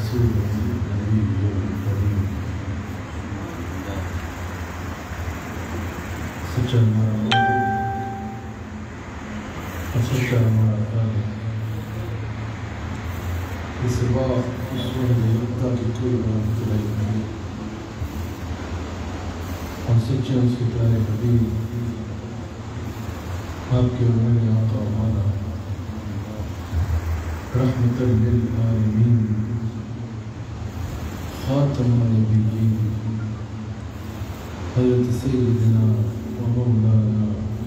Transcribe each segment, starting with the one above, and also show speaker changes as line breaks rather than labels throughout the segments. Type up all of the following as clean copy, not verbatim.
رسول النبی کریم سچا ہمارا اور سچا ہمارا خالق اس بات کی کوئی بات نہیں اور سچے اس کے پیارے حبیب آپ کے میرے آقا مولا رحمت للعالمین خاتم النبیین حضرت سیدنا و مولانا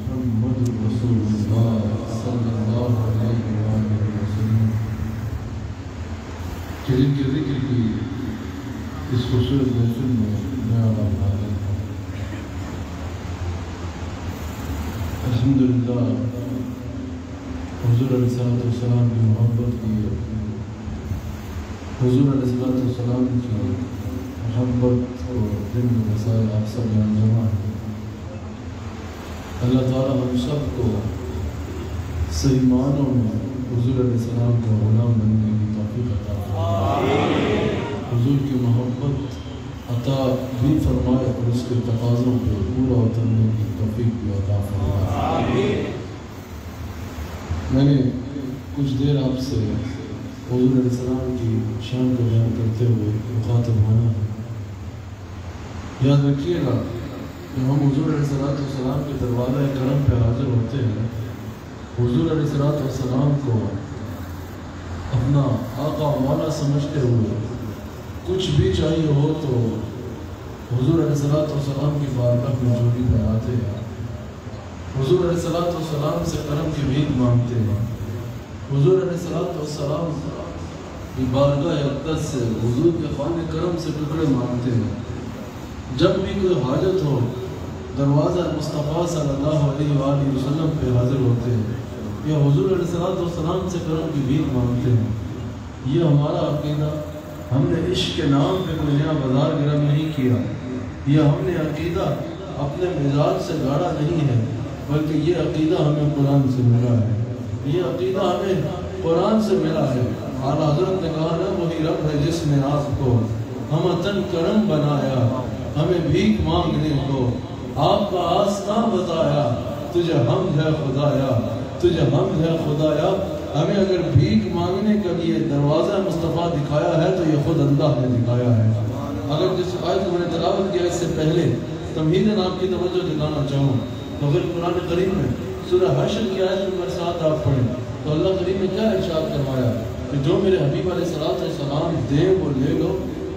محمد رسول اللہ صلی اللہ علیہ وآلہ وسلم جن کے ذکر کی اس خوبصورت محفل میں میں حاضر ہوں۔ الحمدللہ حضور علیہ السلام کی محبت کی حضور علیہ السلام کی محبت کو دل میں بسائے آپ سب یہاں جمع ہیں۔ اللہ تعالیٰ ہم سب کو صحیح معنوں میں حضور علیہ السلام کا غلام بننے کی توفیق عطا فرمائے، حضور کی محبت عطا بھی فرمائے اور اس کے تقاضوں پہ پورا اترنے کی توفیق بھی عطا فرمائے۔ میں نے کچھ دیر آپ سے حضور علیہ السلام کی شان کو بیان کرتے ہوئے مخاطب ہونا ہے۔ یاد رکھیے گا کہ ہم حضور علیہ السلام کے دروازہ کرم پہ حاضر ہوتے ہیں، حضور علیہ السلام کو اپنا آقا مولا سمجھتے ہوئے کچھ بھی چاہیے ہو تو حضور علیہ السلام کی بارگاہ میں جھولی پہناتے ہیں، حضور علیہ السلام سے کرم کی بھیک مانگتے ہیں، حضور علیہ السلام کی بارگاہ اقدس سے حضور کے خوان کرم سے ٹکڑے مانگتے ہیں۔ جب بھی کوئی حاجت ہو دروازہ مصطفیٰ صلی اللہ علیہ وآلہ وسلم پہ حاضر ہوتے ہیں یا حضور علیہ السلام سے کرم کی بھیک مانگتے ہیں۔ یہ ہمارا عقیدہ، ہم نے عشق کے نام پہ کوئی نیا بازار گرم نہیں کیا، یہ ہم نے عقیدہ اپنے مزاج سے گاڑا نہیں ہے، بلکہ یہ عقیدہ ہمیں قرآن سے ملا ہے، یہ عقیدہ ہمیں قرآن سے ملا ہے۔ اعلیٰ حضرت نے کہا نا وہی رب ہے جس نے آپ کو ہم تن کرم بنایا، ہمیں بھیک مانگنے کو آپ کا آستاں بتایا، تجھے حمد ہے خدایا، تجھے حمد ہے خدایا۔ ہمیں اگر بھیک مانگنے کے لیے دروازہ مصطفیٰ دکھایا ہے تو یہ خود اللہ نے دکھایا ہے۔ اگر جس آیت کو میں نے تلاوت کیا اس سے پہلے تمہیداً آپ کی توجہ دلانا چاہوں تو پھر قرآن کریم میں سورہ حشر کی آیت نمبر 7 آپ پڑھیں تو اللہ کریم نے کیا ارشاد فرمایا کہ جو میرے حبیب علیہ السلام دے وہ لے لو،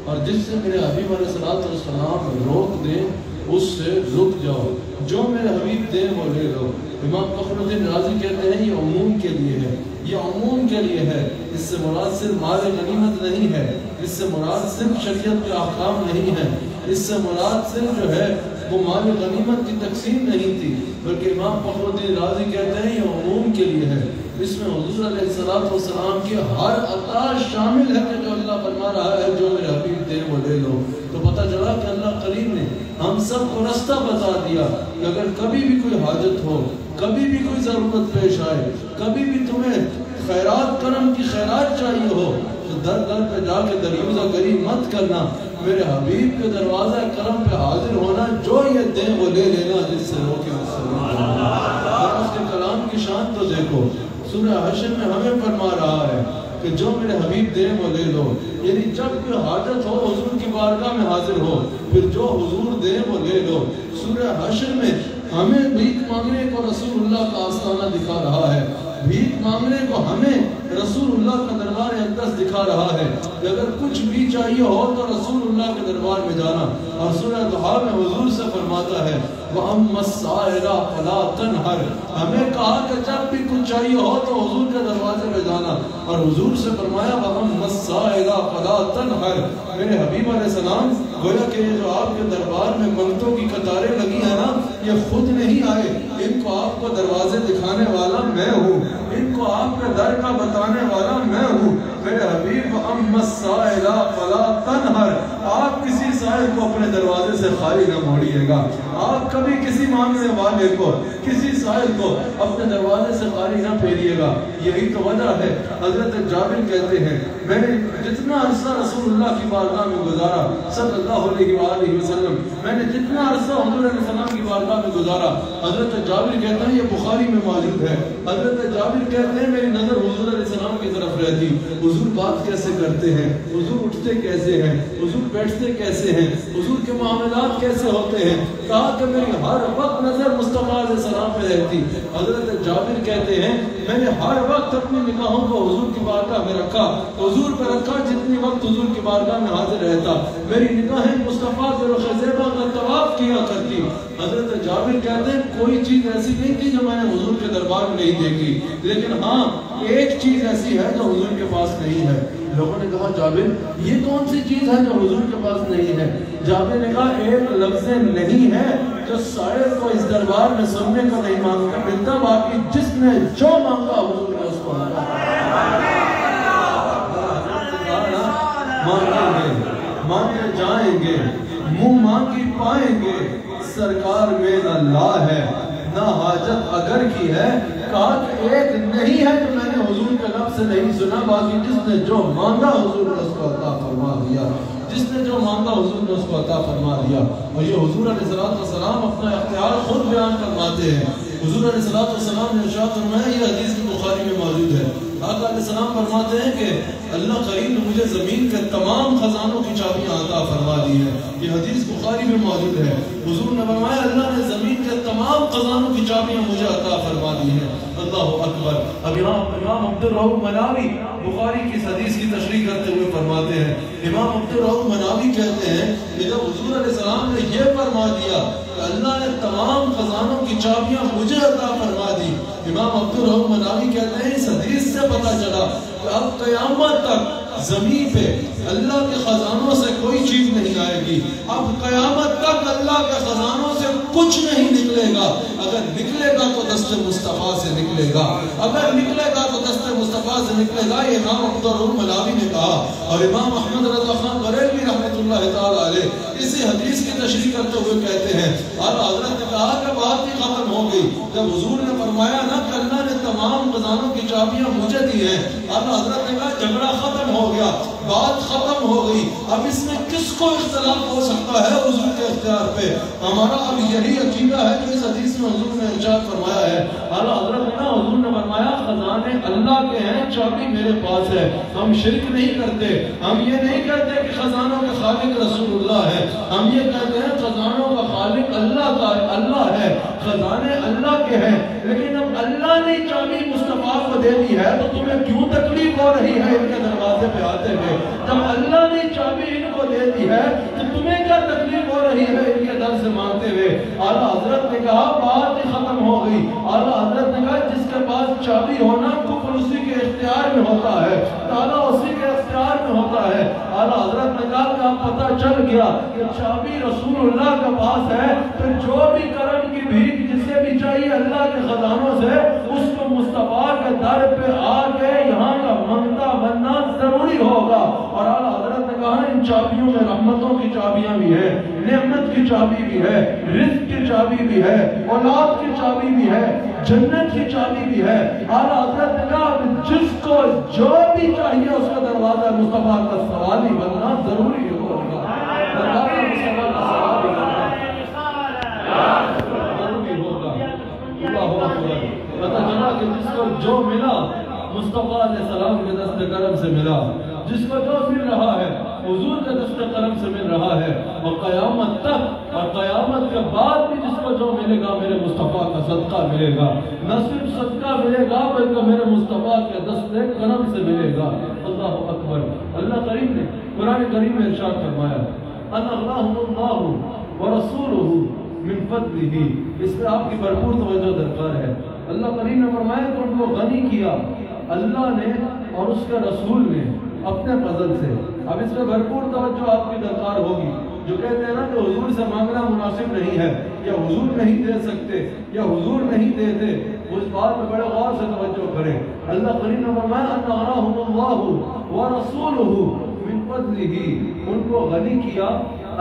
اور جس سے میرے حبیب علیہ السلام روک دیں اس سے رک جاؤ، جو میرے حبیب دے وہ لے لو۔ امام فخر الدین رازی کہتے ہیں یہ عموم کے لیے ہے، یہ عموم کے لیے ہے، اس سے مراد صرف مال غنیمت نہیں ہے، اس سے مراد صرف شریعت کے احکام نہیں ہے، اس سے مراد صرف جو ہے وہ مال غنیمت کی تقسیم نہیں تھی، بلکہ امام فخر الدین رازی کہتے ہیں یہ عموم کے لیے ہے۔ اس میں حضور علیہ السلام کی ہر عطا شامل ہے کہ جو اللہ فرما رہا ہے جو میرے حبیب دے وہ لے لو۔ تو پتہ چلا کہ اللہ کریم نے ہم سب کو رستہ بتا دیا کہ اگر کبھی بھی کوئی حاجت ہو، کبھی بھی کوئی ضرورت پیش آئے، کبھی بھی تمہیں خیرات کرم کی خیرات چاہیے ہو تو در در پہ جا کے دریوزہ گری مت کرنا، میرے حبیب کے دروازہ کرم پہ حاضر ہونا، جو یہ دیں وہ لے لینا جس سے روکے اس سے روکنا۔ اور اس کے کلام کی شان تو دیکھو، سورہ حشر میں ہمیں فرما رہا ہے کہ جو میرے حبیب دیں وہ لے لو، یعنی جب کوئی حاجت ہو حضور کی بارگاہ میں حاضر ہو، پھر جو حضور دیں وہ لے لو۔ سورہ حشر میں ہمیں بھیک مانگنے کو رسول اللہ کا آستانہ دکھا رہا ہے، بھیک مانگنے کو ہمیں رسول اللہ کا دربار اقدس دکھا رہا ہے کہ اگر کچھ بھی چاہیے ہو تو رسول اللہ کے دربار میں جانا۔ اور سورہ ضحیٰ میں حضور سے فرماتا ہے وَأَمَّا السَّائِلَ فَلَا تَنْهَرْ، ہمیں کہا کہ جب بھی کچھ چاہیے ہو تو حضور کے دروازے میں جانا، اور حضور سے فرمایا وَأَمَّا السَّائِلَ فَلَا تَنْهَرْ۔ میرے حبیب علیہ السلام گویا کہ یہ جو آپ کے دربار میں منگتوں کی قطاریں لگی ہیں نا، یہ خود نہیں آئے، ان کو آپ کو دروازے دکھانے والا میں ہوں، ان کو آپ کے در کا بتانے والا میں ہوں۔ میرے حبیب وَأَمَّا السَّائِلَ فَلَا تَنْهَرْ، آپ کسی سائل کو اپنے دروازے سے خالی نہ موڑیے گا، آپ کبھی کسی مانگنے والے کو، کسی سائل کو اپنے دروازے سے خالی نہ پھیریے گا۔ یہی تو وجہ ہے حضرت جابر کہتے ہیں میں نے جتنا عرصہ رسول اللہ کی بارگاہ میں گزارا صلی اللہ علیہ وآلہ وسلم، میں نے جتنا عرصہ حضور علیہ السلام کی بارگاہ میں گزارا، حضرت جابر کہتے ہیں، یہ بخاری میں موجود ہے، حضرت جابر کہتے ہیں میری نظر حضور علیہ السلام کی طرف رہتی، حضور بات کیسے کرتے ہیں، حضور اٹھتے کیسے ہیں، حضور بیٹھتے کیسے ہیں، حضور کے معاملات کیسے ہوتے ہیں، کہا کہ میری ہر وقت نظر مصطفیٰ علیہ السلام پہ رہتی۔ حضرت جابر کہتے ہیں میں نے ہر وقت اپنی نگاہوں کو حضور کی بارگاہ میں رکھا، حضور پہ رکھا، جتنی وقت حضور کی بارگاہ میں حاضر رہتا میری نگاہیں مصطفیٰ کے رخ زیبا کا طواف کیا کرتی۔ حضرت جابر کہتے ہیں کوئی چیز ایسی نہیں تھی جو میں نے حضور کے دربار میں نہیں دیکھی، لیکن ہاں ایک چیز ایسی ہے جو حضور کے پاس نہیں ہے۔ لوگوں نے کہا جابر یہ کون سی چیز ہے جو حضور کے پاس نہیں ہے؟ جابر نے کہا ایک لفظ نہیں ہے جو شاعر کو اس دربار میں سننے کو نہیں ملتا، باقی جس نے جو مانگا حضور نے اس کو مانگیں گے، مانگے جائیں گے، منہ مانگی پائیں گے، سرکار میں نہ لا ہے نہ حاجت اگر کی ہے۔ کہا کہ ایک نہیں ہے جو میں نے حضور کے لفظ سے نہیں سنا، باقی جس نے جو مانگا حضور نے اس کو عطا فرما دیا، جس نے جو مانگا حضور نے اس کو عطا فرما دیا۔ اور یہ حضور علیہ السلام اپنا اختیار خود بیان فرماتے ہیں۔ حضور علیہ السلام نے ارشاد فرمایا، یہ حدیث بخاری میں موجود ہے، آقا علیہ السلام فرماتے ہیں کہ اللہ کریم نے مجھے زمین کے تمام خزانوں کی چابیاں عطا فرما دی ہیں۔ یہ حدیث بخاری میں موجود ہے۔ حضور نے فرمایا اللہ نے زمین کے تمام خزانوں کی چابیاں مجھے عطا فرما دی ہیں۔ اللہ اکبر۔ اب امام عبدالرؤف مناوی بخاری کی اس حدیث کی تشریح کرتے ہوئے فرماتے ہیں، امام عبدالرؤف مناوی کہتے ہیں کہ جب حضور علیہ السلام نے یہ فرما دیا کہ اللہ نے تمام خزانوں کی چابیاں مجھے عطا فرما دی، امام عبدالرؤف مناوی کہتے ہیں اس حدیث سے پتہ چلا کہ اب قیامت تک زمین پہ اللہ کے خزانوں سے کوئی چیز نہیں آئے گی، اب قیامت تک اللہ کے خزانوں سے کچھ نہیں نکلے گا، اگر نکلے گا تو دست مصطفیٰ سے نکلے گا، اگر نکلے گا تو دست مصطفیٰ سے نکلے گا۔ یہ امام عبدالرؤف مناوی نے کہا، اور امام احمد رضا خان بریلوی رحمۃ اللہ تعالی علیہ اسی حدیث کی تشریح کرتے ہوئے کہتے ہیں، اعلیٰ حضرت نے کہا کہ بات ہی ختم ہو گئی جب حضور نے فرمایا نا کہ اللہ نے تمام خزانوں کی چابیاں مجھے دی ہیں، اعلیٰ حضرت نے کہا جھگڑا ختم ہو گیا، بات ختم ہو گئی، اب اس میں کس کو اختلاف ہو سکتا ہے حضور کے اختیار پہ؟ ہمارا اب یہی عقیدہ ہے جو اس حدیث میں حضور نے ارشاد فرمایا ہے۔ اعلیٰ حضرت نے کہا حضور نے فرمایا خزانے اللہ کے ہیں، چابی میرے پاس ہے، ہم شرک نہیں کرتے، ہم یہ نہیں کہتے کہ خزانوں کے خالق رسول اللہ ہے، ہم یہ کہتے ہیں خزانوں کا خالق اللہ ہے، خزانے اللہ کے ہیں، لیکن اب اللہ نے چابی مصطفیٰ کو دے دی ہے تو تمہیں کیوں تکلیف ہو رہی ہے ان کے دروازے پہ آتے ہوئے؟ جب اللہ نے چابی ان کو دے دی ہے تو تمہیں کیا تکلیف ہو رہی ہے ان کے در سے مانگتے ہوئے؟ اعلیٰ حضرت نے کہا بات ہی ختم ہو گئی۔ اعلیٰ حضرت نے کہا جس کے پاس چابی ہونا کفر اسی کے اختیار میں ہوتا ہے، تالا اسی کے اختیار میں ہوتا ہے۔ اعلیٰ حضرت نے کہا کہ اب پتہ چل گیا کہ چابی رسول اللہ کے پاس ہے، پھر جو بھی کرم کی بھیک جسے بھی چاہیے اللہ کے خزانوں سے اس کو مصطفیٰ کے در پہ آ کے یہاں کا منگتا بننا ضروری ہوگا۔ اور اعلیٰ حضرت نے کہا ان چابیوں میں رحمتوں کی چابیاں بھی ہے، نعمت کی چابی بھی ہے، رزق کی چابی بھی ہے، اولاد کی چابی بھی ہے، جنت کی چابی بھی ہے۔ اعلیٰ حضرت نے کہا جس کو جو بھی چاہیے اس کا دروازہ مصطفیٰ کا سوالی بننا ضروری ہوگا، دروازہ مصطفیٰ کا سوالی بننا ضروری ہوگا۔ اللہ اکبر۔ پتہ چلا کہ جس کو جو ملا مصطفیٰ علیہ السلام کے دست کرم سے ملا، جس کو جو مل رہا ہے حضور کے دست کرم سے مل رہا ہے، اور قیامت تک اور قیامت کے بعد بھی جس کو جو ملے گا میرے مصطفیٰ کا صدقہ ملے گا، نہ صرف صدقہ ملے گا بلکہ میرے مصطفیٰ کے دست کرم سے ملے گا۔ اللہ اکبر۔ اللہ کریم نے قرآن کریم میں ارشاد فرمایا ان اللہ ورسولہ من فضلہ، اس پہ آپ کی بھرپور توجہ درکار ہے۔ اللہ کریم نے فرمایا کہ ان کو غنی کیا اللہ نے اور اس کے رسول نے اپنے فضل سے۔ اب اس پہ بھرپور توجہ آپ کی درکار ہوگی۔ جو کہتے ہیں نا کہ حضور سے مانگنا مناسب نہیں ہے، یا حضور نہیں دے سکتے، یا حضور نہیں دیتے، اس بات میں بڑے غور سے توجہ کریں۔ اللہ کریم نے فرمایا ان اغناہم اللہ ورسولہ من فضلہ، ان کو غنی کیا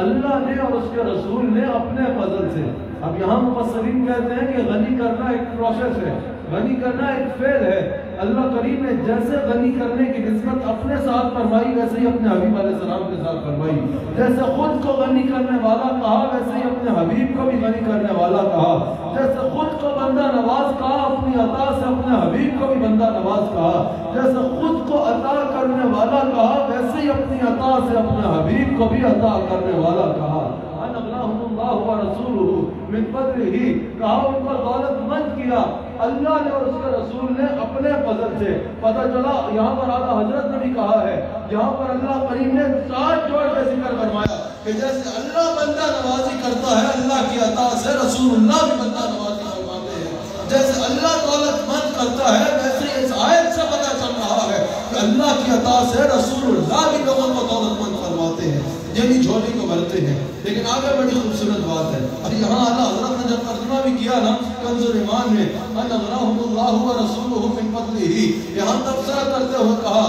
اللہ نے اور اس کے رسول نے اپنے فضل سے۔ اب یہاں مفسرین کہتے ہیں کہ غنی کرنا ایک پروسیس ہے، غنی کرنا ایک فعل ہے، اللہ کریم نے جیسے غنی کرنے کی نسبت اپنے ساتھ فرمائی ویسے ہی اپنے حبیب علیہ السلام کے ساتھ فرمائی. جیسے خود کو غنی کرنے والا کہا ویسے ہی اپنے حبیب کو بھی غنی کرنے والا کہا. جیسے خود کو بندہ نواز کہا اپنی عطا سے اپنے حبیب کو بھی بندہ نواز کہا. جیسے خود کو عطا کرنے والا کہا ویسے ہی اپنی عطا سے اپنے حبیب کو بھی عطا کرنے والا کہا. اللہ و رسولہ من فضلہ, کہا ان کو دولت مند کیا اللہ نے اور اس کے رسول نے اپنے فضل سے. پتہ چلا یہاں پر اعلیٰ حضرت نے بھی کہا ہے, یہاں پر اللہ کریم نے ساتھ جوڑ کے ذکر فرمایا کہ جیسے اللہ بندہ نوازی کرتا ہے اللہ کی عطا سے رسول اللہ بھی بندہ نوازی فرماتے ہیں. جیسے اللہ دولت مند کرتا ہے ویسے اس آیت سے پتہ چل رہا ہے کہ اللہ کی عطا سے رسول اللہ بھی لوگوں کو دولت مند فرماتے ہیں, یعنی جھولی کو بھرتے ہیں. لیکن آگے بڑی خوبصورت بات ہے, اور یہاں اعلیٰ حضرت نے جب ترجمہ بھی کیا نا کنز الایمان میں, ان اغناہم اللہ و رسولہ من فضلہ, یہاں تبصرہ کرتے ہوئے کہا,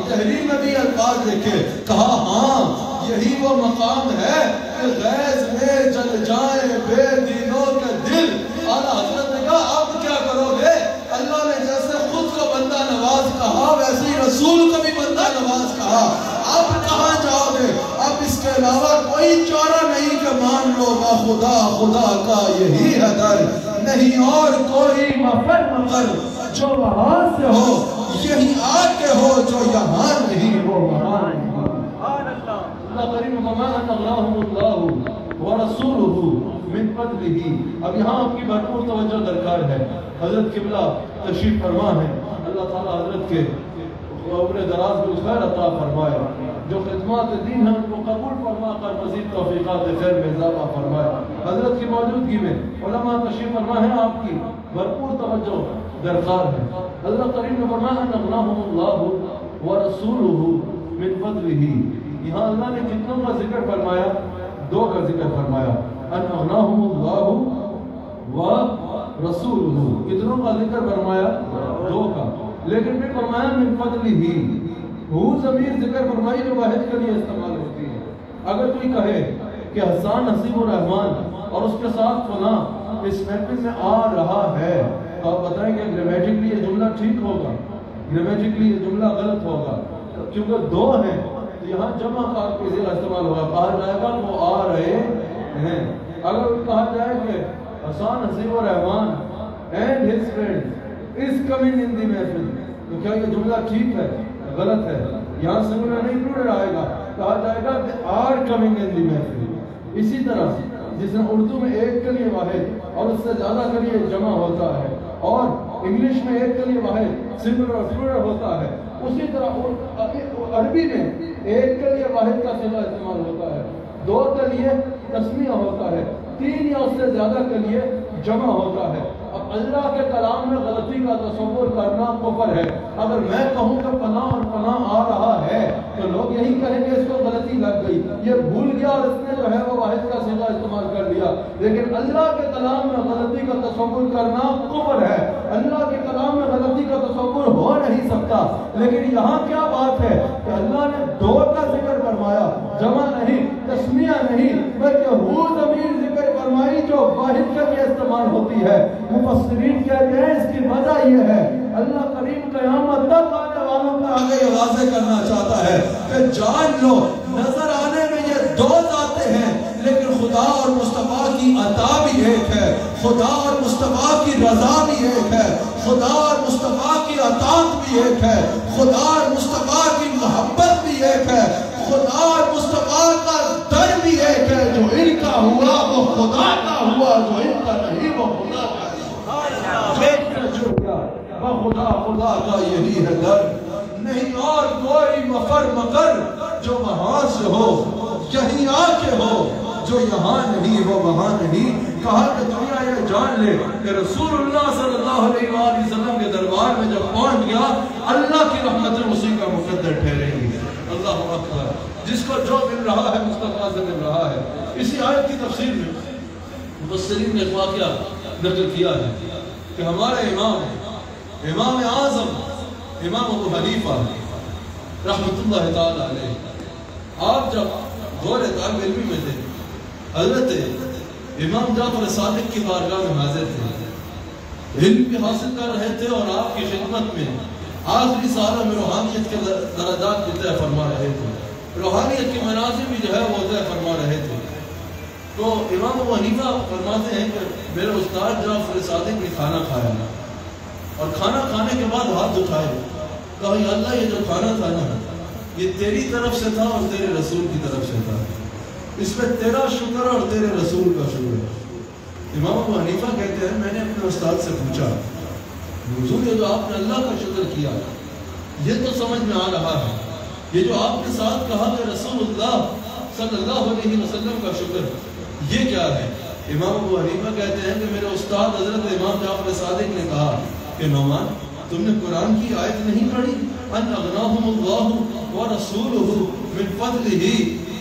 تحریر میں بھی الفاظ لکھے, کہا ہاں یہی وہ مقام ہے کہ غیظ میں جل جائیں بے دینوں کے دل. اعلیٰ حضرت نے کہا اب کیا کرو گے, اللہ نے جیسے خود کو بندہ نواز کہا ویسے ہی رسول کو بھی بندہ نواز کہا. اب کہاں جاؤ گے, اب اس کے علاوہ کوئی چارہ نہیں کہ مان لو با خدا خدا کا یہی ہے در, نہیں اور کوئی مفر مفر جو وہاں سے ہو یہی آ کے ہو جو یہاں نہیں ہو وہاں نہیں ہو. اللہ کریم فرمایا ان اغناہم اللہ و رسولہ من فضلہ. اب یہاں آپ کی بھرپور توجہ درکار ہے. حضرت قبلہ تشریف فرما ہے, اللہ تعالیٰ حضرت کے عمر دراز میں خیر عطا فرمائے, جو خدمات دین ہیں ان کو قبول فرما کر مزید توفیقات خیر میں اضافہ فرمائے. حضرت کی موجودگی میں علماء تشریف فرما ہے, آپ کی بھرپور توجہ درکار ہے. حضرت کریم نے فرمایا ان اغناہم اللہ و رسولہ من فضلہ. یہاں اللہ نے کتنوں کا ذکر فرمایا, دو کا ذکر فرمایا, ان اغناہم اللہ و رسولہ, کتنوں کا ذکر فرمایا, دو کا. لیکن پھر فرمایا من فضلہ, وہ ضمیر ذکر فرمائی جو واحد کے لیے استعمال ہوتی ہے. اگر کوئی کہے کہ حسان حسیب الرحمان اور اس کے ساتھ فلاں اس محفل میں آ رہا ہے, تو آپ بتائیں کہ گرامیٹکلی یہ جملہ ٹھیک ہوگا, گرامیٹکلی یہ جملہ غلط ہوگا, کیونکہ دو ہیں تو یہاں جمع کا صیغہ استعمال ہوگا. کہا جائے گا وہ آ رہے ہیں. اگر کہا جائے کہ حسان حسیب الرحمان and his friends is coming in the محفل, تو کیا یہ جملہ ٹھیک ہے, غلط ہے. یہاں سنگولر نہیں پلورل آئے گا, کہا جائے گا they are coming in the محفل. اسی طرح جس میں اردو میں ایک کے لیے واحد اور اس سے زیادہ کے لیے جمع ہوتا ہے, اور انگلش میں ایک کے لیے واحد سنگولر اور پلورل ہوتا ہے, اسی طرح عربی میں ایک کے لیے واحد کا صیغہ استعمال ہوتا ہے, دو کے لیے تسمیہ ہوتا ہے, تین یا اس سے زیادہ کے لیے جمع ہوتا ہے. اب اللہ کے کلام میں غلطی کا تصور کرنا کفر ہے. اگر میں کہوں کہ فلاں اور فلاں آ رہا ہے تو لوگ یہی کہیں گے اس کو غلطی لگ گئی, یہ بھول گیا اور اس نے جو ہے وہ واحد کا صیغہ استعمال کر لیا. لیکن اللہ کے کلام میں غلطی کا تصور کرنا کفر ہے. اللہ کے کلام میں غلطی کا تصور ہو نہیں سکتا. لیکن یہاں کیا بات ہے کہ اللہ نے دو کا ذکر فرمایا, جمع نہیں, تسمیہ نہیں, بلکہ وہ ضمیر ذکر فرمائی جو واحد کے لیے استعمال ہوتی ہے. مفسرین کہتے ہیں اس کی وجہ یہ ہے, اللہ کریم قیامت تک آنے والوں کا آگے یہ واضح کرنا چاہتا ہے کہ جان لو نظر آنے میں یہ دو ذاتیں ہیں, لیکن خدا اور مصطفیٰ کی عطا بھی ایک ہے, خدا اور مصطفیٰ کی رضا بھی ایک ہے, خدا اور مصطفیٰ کی اطاعت بھی ایک ہے, خدا اور مصطفیٰ کی محبت بھی ایک ہے, خدا اور مصطفیٰ کا در بھی ایک ہے. جو ان کا ہوا وہ خدا کا ہوا, جو ان کا نہیں وہ خدا کا. خدا خدا کا یہی ہے در, نہیں اور کوئی مفر مکر جو وہاں سے ہو یہیں آ کے ہو, جو یہاں نہیں وہ وہاں نہیں. کہا کہ دنیا یہ جان لے کہ رسول اللہ صلی اللہ علیہ وآلہ وسلم کے دربار میں جب پہنچ گیا اللہ کی رحمت اسی کا مقدر ٹھہرے گی. اللہ اکبر. جس کو جو مل رہا ہے مصطفیٰ سے مل رہا ہے. اسی آیت کی تفسیر میں مفسرین نے ایک واقعہ نقل کیا ہے کہ ہمارے امام اعظم امام ابو حنیفہ رحمت اللہ تعالی علیہ, آپ جب دور طالب علمی میں تھے, حضرت امام جعفر صادق کی بارگاہ میں حاضر تھے, علم بھی حاصل کر رہے تھے اور آپ کی خدمت میں آخری سالوں میں روحانیت کے درجات بھی طے فرما رہے تھے، روحانیت کے مناظر بھی جو ہے وہ طے فرما رہے تھے۔ تو امام ابو حنیفہ فرماتے ہیں کہ میرے استاد جعفر صادق نے کھانا کھایا اور کھانا کھانے کے بعد ہاتھ اٹھائے، کہا یا اللہ یہ جو کھانا تھا نا یہ تیری طرف سے تھا اور تیرے رسول کی طرف سے تھا، اس میں تیرا شکر اور تیرے رسول کا شکر ہے۔ امام ابو حنیفہ کہتے ہیں میں نے اپنے استاد سے پوچھا حضور یہ جو آپ نے اللہ کا شکر کیا یہ تو سمجھ میں آ رہا ہے، یہ جو آپ کے ساتھ کہا کہ رسول اللہ صلی اللہ علیہ وسلم کا شکر یہ کیا ہے؟ امام ابو حنیفہ کہتے ہیں کہ میرے استاد حضرت امام جعفر صادق نے کہا کہ نعمان تم نے قرآن کی آیت نہیں پڑھی ان اغناہم اللہ ورسولہ من فضلہ،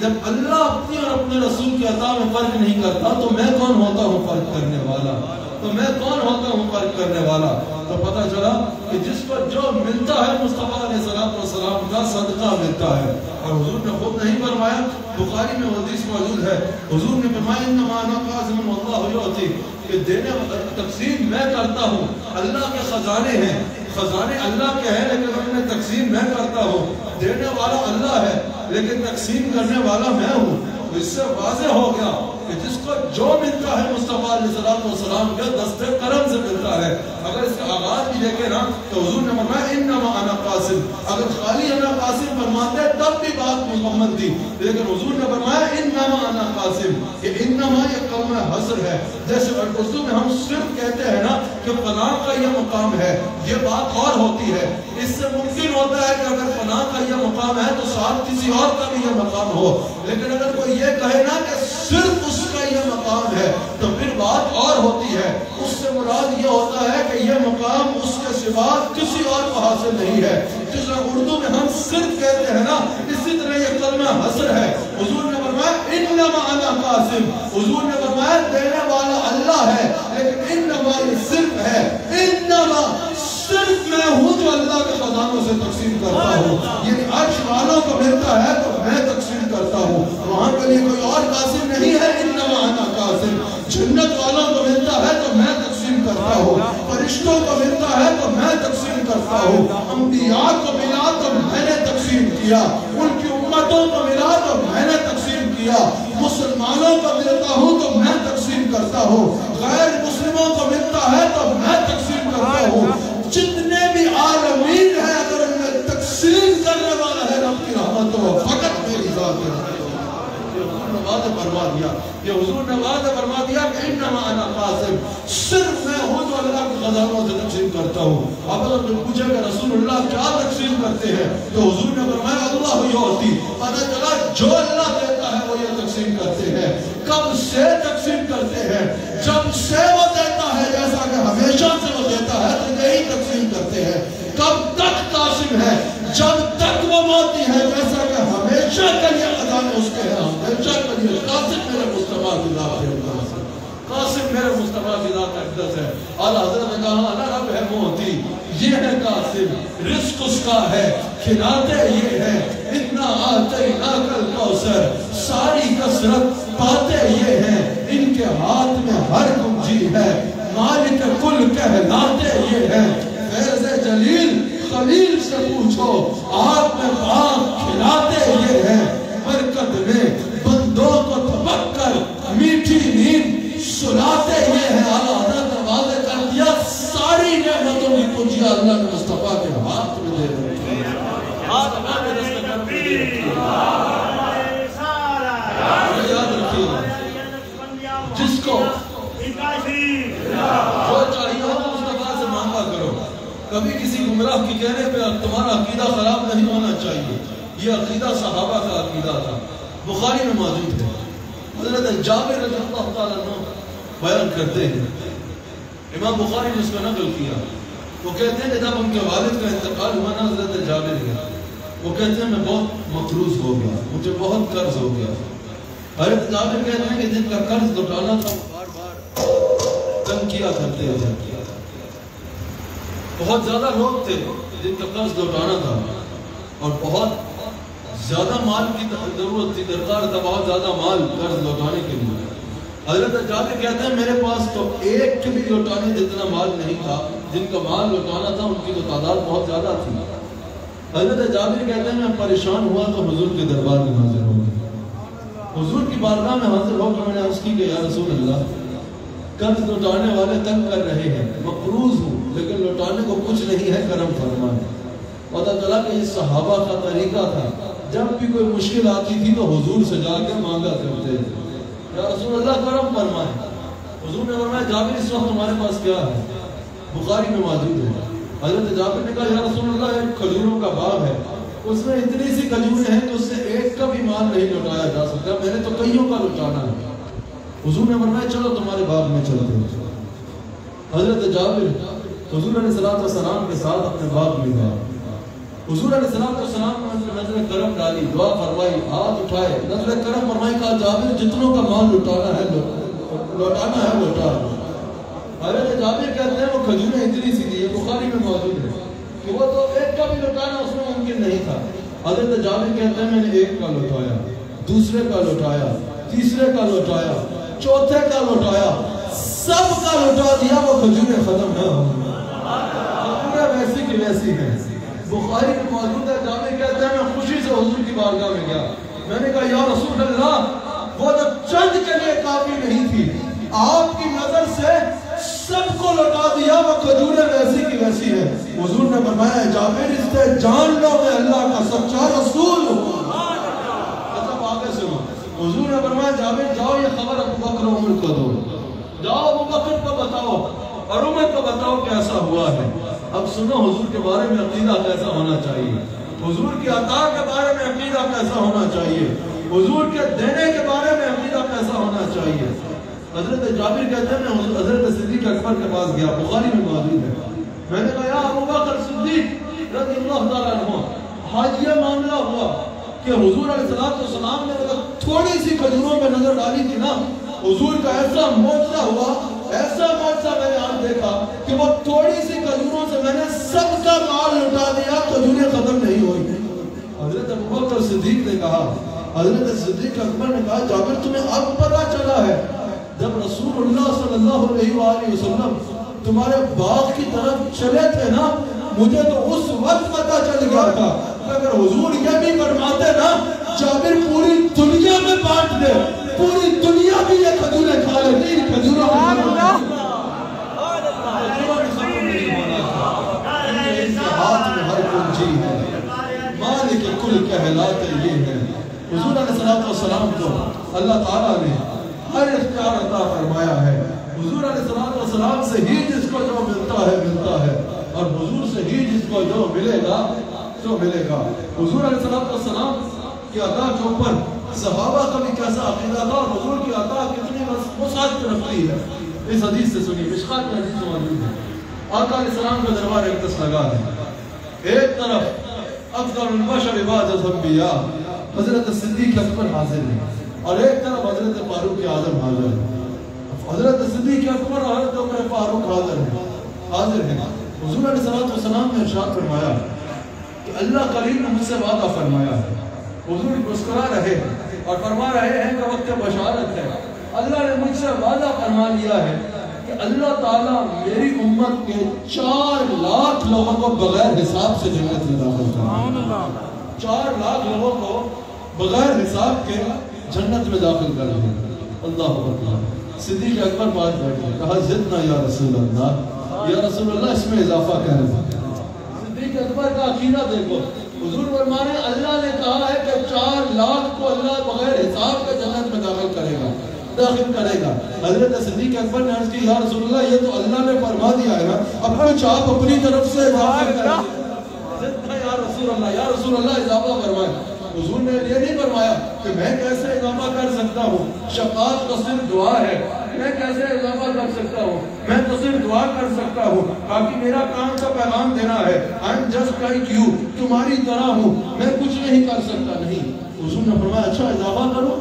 جب اللہ اپنی اور اپنے رسول کی عطا میں فرق نہیں کرتا تو میں کون ہوتا ہوں فرق کرنے والا، تو میں کون ہوتا ہوں فرق کرنے والا؟ تو پتہ چلا کہ جس کو جو ملتا ہے مصطفیٰ علیہ السلام کا صدقہ ملتا ہے۔ اور حضور نے خود نہیں فرمایا، بخاری میں حدیث موجود ہے، حضور نے فرمایا انما انا قاسم واللہ یعطی، کہ دینے تقسیم میں کرتا ہوں، اللہ کے خزانے ہیں، خزانے اللہ کے ہیں لیکن انہیں تقسیم میں کرتا ہوں، دینے والا اللہ ہے لیکن تقسیم کرنے والا میں ہوں۔ تو اس سے واضح ہو گیا کہ جس کو جو ملتا ہے مصطفیٰ علیہ السلام کے دست کرم سے ملتا ہے۔ اگر اس کا آغاز بھی دیکھیں نا تو حضور نے فرمایا انما انا قاسم، اگر خالی انا قاسم فرماتے تب بھی بات مکمل تھی، لیکن حضور نے فرمایا انما انا قاسم، کہ انما یہ کلمہ حصر ہے۔ جیسے اردو میں ہم صرف کہتے ہیں نا کہ فلاں کا یہ مقام ہے، یہ بات اور ہوتی ہے، اس سے ممکن ہوتا ہے کہ اگر فلاں کا یہ مقام ہے تو ساتھ کسی اور کا بھی یہ مقام ہو، لیکن اگر کوئی یہ کہے نا کہ صرف اس کا یہ مقام ہے تو پھر بات اور ہوتی ہے۔ اس سے مراد یہ ہوتا ہے کہ یہ مقام اس کے سوا کسی اور کو حاصل نہیں ہے۔ جس طرح اردو میں ہم صرف کہتے ہیں نا اسی طرح یہ کلمہ حصر ہے۔ حضور نے فرمایا انما انا قاسم، حضور نے فرمایا دینے والا اللہ ہے لیکن انما یہ صرف ہے، انما صرف میں ہوں جو اللہ کے خزانوں سے تقسیم کرتا ہوں، یعنی عرش والوں کو ملتا ہے تو میں تقسیم کرتا ہوں، وہاں کے لیے کوئی اور قاسم نہیں ہے۔ انما انا قاسم، جنت والوں کو ملتا ہے تو میں تقسیم کرتا ہوں، فرشتوں کو ملتا ہے تو میں تقسیم کرتا ہوں، انبیاء کو ملا تو میں نے تقسیم کیا، ان کی امتوں کو ملا تو میں نے تقسیم کیا، مسلمانوں کو ملتا ہوں تو میں تقسیم کرتا ہوں، غیر مسلموں کو ملتا ہے تو میں تقسیم کرتا ہوں۔ جتنے بھی عالمین ہیں اگر ان میں تقسیم کرنے والا ہے رب کی رحمت تو فقط میری ذات ہے۔ حضور نے وعدہ فرما دیا، یہ حضور نے وعدہ فرما دیا کہ انما انا قاسم، صرف میں ہوں جو اللہ کے خزانوں سے تقسیم کرتا ہوں۔ اب اگر تم پوچھے کہ رسول اللہ کیا تقسیم کرتے ہیں تو حضور نے فرمایا اللہ یعطی، پتہ چلا جو اللہ دیتا ہے وہ یہ تقسیم کرتے ہیں۔ کب سے تقسیم کرتے ہیں؟ جب سے وہ دیتا ہے، جیسا کہ ہمیشہ سے وہ دیتا ہے تو یہی تقسیم کرتے ہیں۔ کب تک قاسم ہے؟ جب تک وہ موتی ہے، جیسا کہ ہمیشہ کے لیے خزانے اس کے ہیں، ہمیشہ کے لیے قاسم میرے مصطفیٰ کی ذات اقدس ہے، قاسم میرے مصطفیٰ کی ذات اقدس ہے۔ اعلیٰ حضرت نے کہا انا رب ہے موتی، یہ ہے قاسم، رزق اس کا ہے، کھلاتے یہ ہے، اتنا آتیناک الکوثر، ساری کثرت پاتے یہ ہیں، ان کے ہاتھ میں ہر کنجی ہے، مالک کل کہلاتے یہ ہیں، فیض جلیل خلیل سے پوچھو، آپ میں باغ کھلاتے یہ ہیں، برکت میں بندوں کو تھپک کر میٹھی نیند سلاتے یہ ہیں۔ اعلیٰ حضرت نے واضح کر دیا ساری نعمتوں کی کنجیاں اللہ کے مصطفیٰ کے ہاتھ میں دے رکھی ہیں۔ یاد رکھیے جس کو جو چاہیے ہو مصطفیٰ سے مانگا کرو، کبھی کسی گمراہ کی کہنے پہ تمہارا عقیدہ خراب نہیں ہونا چاہیے۔ یہ عقیدہ صحابہ کا عقیدہ تھا، بخاری میں موجود ہے۔ حضرت جابر رضی اللہ تعالیٰ عنہ بیان کرتے ہیں، امام بخاری نے اس کو نقل کیا، وہ کہتے ہیں کہ جب ان کے والد کا انتقال ہوا نا حضرت جابر کا، وہ کہتے ہیں میں بہت مقروض ہو گیا، مجھے بہت قرض ہو گیا۔ حضرت جابر کہتے ہیں کہ جن کا قرض لوٹانا تھا بار بار تنگ کیا کرتے تھے، بہت زیادہ لوگ تھے جن کا قرض لوٹانا تھا اور بہت زیادہ مال کی ضرورت تھی، درکار تھا بہت زیادہ مال قرض لوٹانے کے لیے۔ حضرت جابر کہتے ہیں میرے پاس تو ایک بھی لوٹانے جتنا مال نہیں تھا جن کا مال لٹانا تھا ان کی تو تعداد بہت زیادہ تھی. حضرت جابر کہتے ہیں میں پریشان ہوا تو حضور کے دربار میں حاضر ہو گیا. حضور کی بارگاہ میں حاضر ہو کر میں نے عرض کی کہ یا رسول اللہ قرض لوٹانے والے تنگ کر رہے ہیں, مقروض ہوں لیکن لوٹانے کو کچھ نہیں ہے, کرم فرمائیں. پتہ چلا کہ یہ صحابہ کا طریقہ تھا, جب بھی کوئی مشکل آتی تھی تو حضور سے جا کے مانگا کرتے تھے یا رسول اللہ کرم فرمائیں. حضور نے فرمایا جابر اس وقت تمہارے پاس کیا ہے؟ بخاری میں موجود ہے. حضرت جابر نے کہا یا رسول اللہ ایک کھجوروں کا باغ ہے, اس میں اتنی سی کھجوریں ہیں کہ اس سے ایک کا بھی مال نہیں لوٹایا جا سکتا, میں نے تو کئیوں کا لوٹانا ہے. حضور نے فرمایا چلو تمہارے باغ میں چلتے ہیں. حضرت جابر حضور علیہ السلام کے ساتھ اپنے باغ میں گئے. حضور علیہ السلام نے نظر کرم ڈالی, دعا فرمائی, ہاتھ اٹھائے, نظر کرم فرمائی, کہا جابر جتنوں کا مال لوٹانا ہے لوٹا. حضرت جابر کہتے ہیں وہ کھجوریں اتنی سی تھی, بخاری میں موجود ہے کہ وہ تو ایک کا بھی لوٹانا اس میں ممکن نہیں تھا. حضرت جابر کہتے ہیں میں نے ایک کا لوٹایا, دوسرے کا لوٹایا, تیسرے کا لوٹایا, چوتھے کا لوٹایا, سب کا لوٹا دیا, وہ کھجوریں ختم نہ ہوں. کھجوریں ویسی کی ویسی ہیں. بخاری میں موجود ہے. جابر کہتے ہیں میں خوشی سے حضور کی بارگاہ میں گیا, میں نے کہا یا رسول اللہ وہ جو چند کے لیے کافی نہیں تھی, آپ کی نظر سے سب کو لوٹا دیا, وہ کھجوریں ویسی کی ویسی ہے. حضور نے فرمایا جابر اس سے جان لو میں اللہ کا سچا رسول ہوں. مطلب آگے سنو, حضور نے فرمایا جابر جاؤ یہ خبر ابو بکر و عمر کو دو, جاؤ ابو بکر کو بتاؤ اور عمر کو بتاؤ کیسا ہوا ہے. اب سنو حضور کے بارے میں عقیدہ کیسا ہونا چاہیے, حضور کی عطا کے بارے میں عقیدہ کیسا ہونا چاہیے, حضور کے دینے کے بارے میں عقیدہ کیسا ہونا چاہیے. حضرت جابر کہتے ہیں میں حضرت صدیق اکبر کے پاس گیا, بخاری میں موجود ہے. میں نے کہا یا ابو بکر صدیق رضی اللہ تعالیٰ عنہ, آج یہ معاملہ ہوا کہ حضور علیہ السلام نے تھوڑی سی کھجوروں پہ نظر ڈالی تھی نا, حضور کا ایسا معجزہ ہوا, ایسا معجزہ میں نے آج دیکھا کہ وہ تھوڑی سی کھجوروں سے میں نے سب کا مال لٹا دیا, کھجوریں ختم نہیں ہوئی. حضرت ابو بکر صدیق نے کہا, حضرت صدیق اکبر نے کہا جابر تمہیں اب پتہ چلا ہے جب رسول اللہ صلی اللہ علیہ وآلہ وسلم تمہارے باغ کی طرف چلے تھے نا, مجھے تو اس وقت پتہ چل گیا تھا کہ اگر حضور یہ بھی فرماتے نا جابر پوری دنیا میں بانٹ دے, پوری دنیا بھی یہ کھجوریں کھا لیتی. کھجوروں ہاتھ میں ہر کنجی ہے, مالک کل کہلاتے یہ ہے. حضور علیہ السلام کو اللہ تعالیٰ نے ہر اختیار عطا فرمایا ہے. حضور علیہ السلام سے ہی جس کو جو ملتا ہے اور حضور سے ہی جس کو جو ملے گا تو ملے گا. حضور علیہ السلام کی عطا کے اوپر صحابہ کا بھی کیسا عقیدہ تھا اور حضور کی عطا کتنی مساعد رکھتی ہے. اس حدیث سے سنی, مشکات میں حدیث موجود ہے. آقا علیہ السلام کا دربار اقدس لگا ہے. ایک طرف افضل البشر بعد الانبیاء حضرت صدیق اکبر حاضر ہے اور ایک طرف حضرت فاروق اعظم حاضر ہے. حضرت صدیق اکبر اور حضرت عمر فاروق حاضر ہیں. حضور علیہ السلام نے ارشاد فرمایا کہ اللہ کریم نے مجھ سے وعدہ فرمایا ہے. حضور مسکرا رہے اور فرما رہے ہیں کہ وقت بشارت ہے. اللہ نے مجھ سے وعدہ فرما لیا ہے کہ اللہ تعالیٰ میری امت کے 4 لاکھ لوگوں کو بغیر حساب سے جنت میں داخل کرے گا. 4 لاکھ لوگوں کو بغیر حساب کے جنت میں داخل کرے گا. اللہ اکبر. صدیق اکبر پاس بیٹھے, کہا زدنا یا رسول اللہ, یا رسول اللہ اس میں اضافہ کریں. صدیق اکبر کا عقیدہ دیکھو. حضور فرمانے اللہ نے کہا ہے کہ 4 لاکھ کو اللہ بغیر حساب کے جنت میں داخل کرے گا. حضرت صدیق اکبر نے عرض کی یا رسول اللہ یہ تو اللہ نے فرما دیا ہے نا, اب کچھ آپ اپنی طرف سے اضافہ کریں. یا رسول اللہ اضافہ فرمائے. حضور نے یہ نہیں فرمایا کہ میں کیسے اضافہ کر سکتا ہوں, شفاعت تو صرف دعا ہے, میں کیسے اضافہ کر سکتا ہوں, میں تو صرف دعا کر سکتا ہوں, باقی میرا کام کا پیغام دینا ہے. I'm just like you, تمہاری طرح ہوں, میں کچھ نہیں کر سکتا. نہیں, حضور نے فرمایا اچھا اضافہ کرو.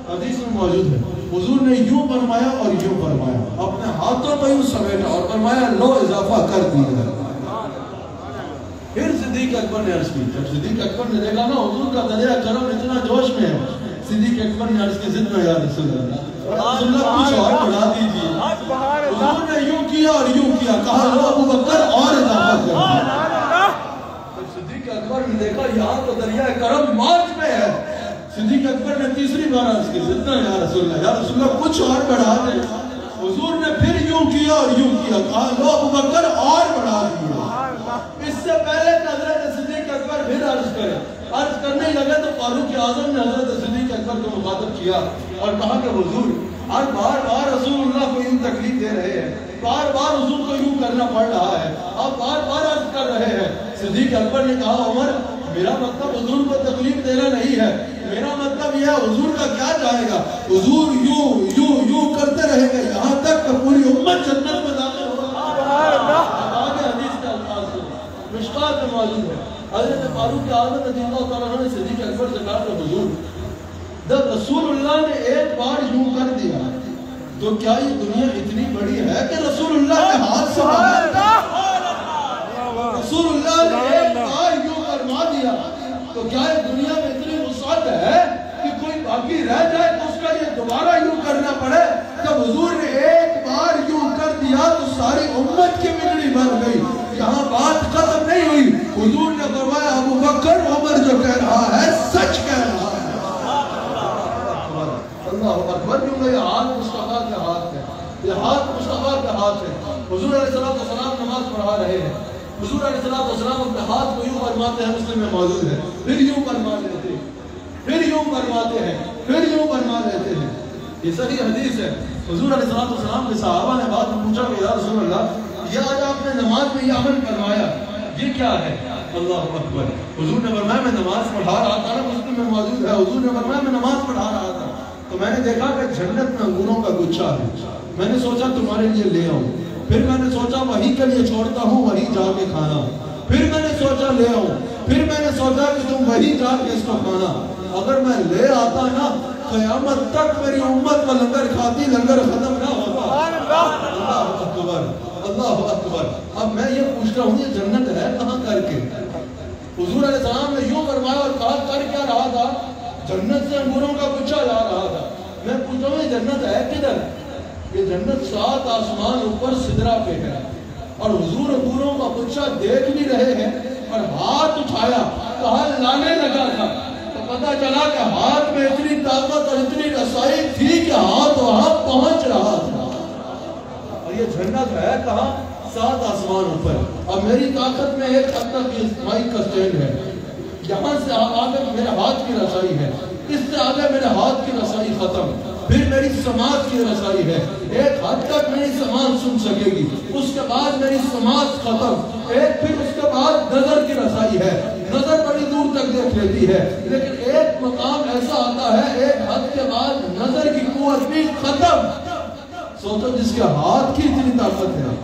حدیث میں موجود ہے حضور نے یوں فرمایا اور یوں فرمایا, اپنے ہاتھوں پہ یوں سمیٹا اور فرمایا لو اضافہ کر دیا. پھر صدیق اکبر نے عرض کی, جب صدیق اکبر نے دیکھا نا حضور کا دریا کرم اتنا جوش میں ہے, صدیق اکبر نے عرض کی زدنا یا رسول اللہ, رسول اللہ کچھ اور بڑھا دیجیے. حضور نے نے یوں کیا اور یوں کیا، کہا لو ابو بکر اور اضافت کر۔ صدیق اکبر نے دیکھا یہاں تو دریائے کرم مارچ میں ہے۔ صدیق اکبر نے تیسری بار عرض کی، زدنا یا رسول اللہ، یا رسول اللہ کچھ اور بڑھا دیں۔ حضور نے پھر یوں کیا اور یوں کیا، کہا لو ابو بکر اور بڑھا دیا۔ اس سے پہلے کہ حضرت صدیق اکبر پھر عرض کرے، عرض کرنے لگے تو فاروق اعظم نے حضرت صدیق اکبر کو مخاطب کیا اور کہا کہ حضور آج بار بار رسول اللہ کو یوں تکلیف دے رہے ہیں، بار بار حضور کو یوں کرنا پڑ رہا ہے، آپ بار بار عرض کر رہے ہیں۔ صدیق اکبر نے کہا عمر میرا مطلب حضور کو تکلیف دینا نہیں ہے، میرا مطلب یہ ہے حضور کا کیا جائے گا، حضور یوں یوں یوں کرتے رہیں گے یہاں تک کہ پوری امت جنت میں داخل ہوگا۔ آگے حدیث کا الفاظ سنو، مشکات میں موجود ہے۔ حضرت فاروق اعظم رضی اللہ تعالیٰ عنہ نے صدیق اکبر سے کہا کہ حضور جب رسول اللہ نے ایک بار یوں کر دیا تو کیا یہ دنیا اتنی بڑی ہے کہ رسول اللہ کے ہاتھ سے باہر، رسول اللہ نے ایک بار یوں فرما دیا تو کیا یہ دنیا میں اتنی وسعت ہے کہ کوئی باقی رہ جائے تو اس کا یہ دوبارہ یوں کرنا پڑے؟ جب حضور نے ایک بار یوں کر دیا تو ساری امت کی بگڑی بن گئی۔ یہاں بات ختم نہیں ہوئی، حضور نے فرمایا ابو بکر عمر جو کہہ رہا ہے سچ کہہ رہا ہے۔ اللہ اکبر، کیونکہ یہ ہاتھ مصطفیٰ کے ہاتھ ہے، یہ ہاتھ مصطفیٰ کے ہاتھ ہے۔ حضور علیہ السلام نماز پڑھا رہے ہیں، حضور علیہ السلام اپنے ہاتھ کو یوں فرماتے ہیں، مسلم میں موجود ہے، پھر یوں فرما لیتے ہیں، پھر یوں فرماتے ہیں، پھر یوں فرما لیتے ہیں۔ یہ صحیح حدیث ہے۔ حضور علیہ السلام کے صحابہ نے بعد میں پوچھا کہ یا رسول اللہ یہ آج آپ نے نماز میں یہ عمل فرمایا یہ کیا ہے؟ اللہ اکبر، حضور نے فرمایا میں نماز پڑھا رہا تھا، مسلم میں موجود ہے، حضور نے فرمایا میں نماز پڑھا رہا تھا تو میں نے دیکھا کہ جنت میں انگوروں کا گچھا ہے، میں نے سوچا تمہارے لیے لے آؤں، پھر میں نے سوچا وہی کے لیے چھوڑتا ہوں وہی جا کے کھانا، پھر میں نے سوچا لے آؤں، پھر میں نے سوچا کہ تم وہی جا کے اس کو کھانا۔ اگر میں لے آتا نا قیامت تک میری امت کا لنگر کھاتی، لنگر ختم نہ ہوتا۔ اللہ اکبر، اللہ اکبر۔ اب میں یہ پوچھ رہا ہوں یہ جنت ہے کہاں کر کے؟ حضور علیہ السلام نے یوں فرمایا اور کہا کر کیا رہا تھا؟ جنت سے انگوروں کا گچھا لا رہا تھا۔ میں پوچھ رہا ہوں یہ جنت ہے کدھر؟ یہ جنت 7 آسمان اوپر سدرا پہ ہے، اور حضور انگوروں کا گچھا دیکھ بھی رہے ہیں اور ہاتھ اٹھایا، کہا لانے لگا تھا تو پتہ چلا کہ ہاتھ میں اتنی طاقت اور اتنی رسائی تھی کہ ہاتھ وہاں پہنچ رہا تھا۔ اور یہ جنت ہے کہاں؟ 7 آسمان اوپر، اور میری طاقت میں ایک حد تک یہ مائک کا سٹینڈ ہے، یہاں سے آگے میرے ہاتھ کی رسائی ہے، اس سے آگے میرے ہاتھ کی رسائی ختم، پھر میری سماعت کی رسائی ہے، ایک حد تک میری سماعت سن سکے گی، اس کے بعد میری سماعت ختم، پھر اس کے بعد نظر کی رسائی ہے، نظر بڑی دور تک دیکھ لیتی ہے، لیکن ایک مقام ایسا آتا ہے ایک حد کے بعد نظر کی قوت بھی ختم۔ سوچو جس کے ہاتھ کی اتنی طاقت ہے،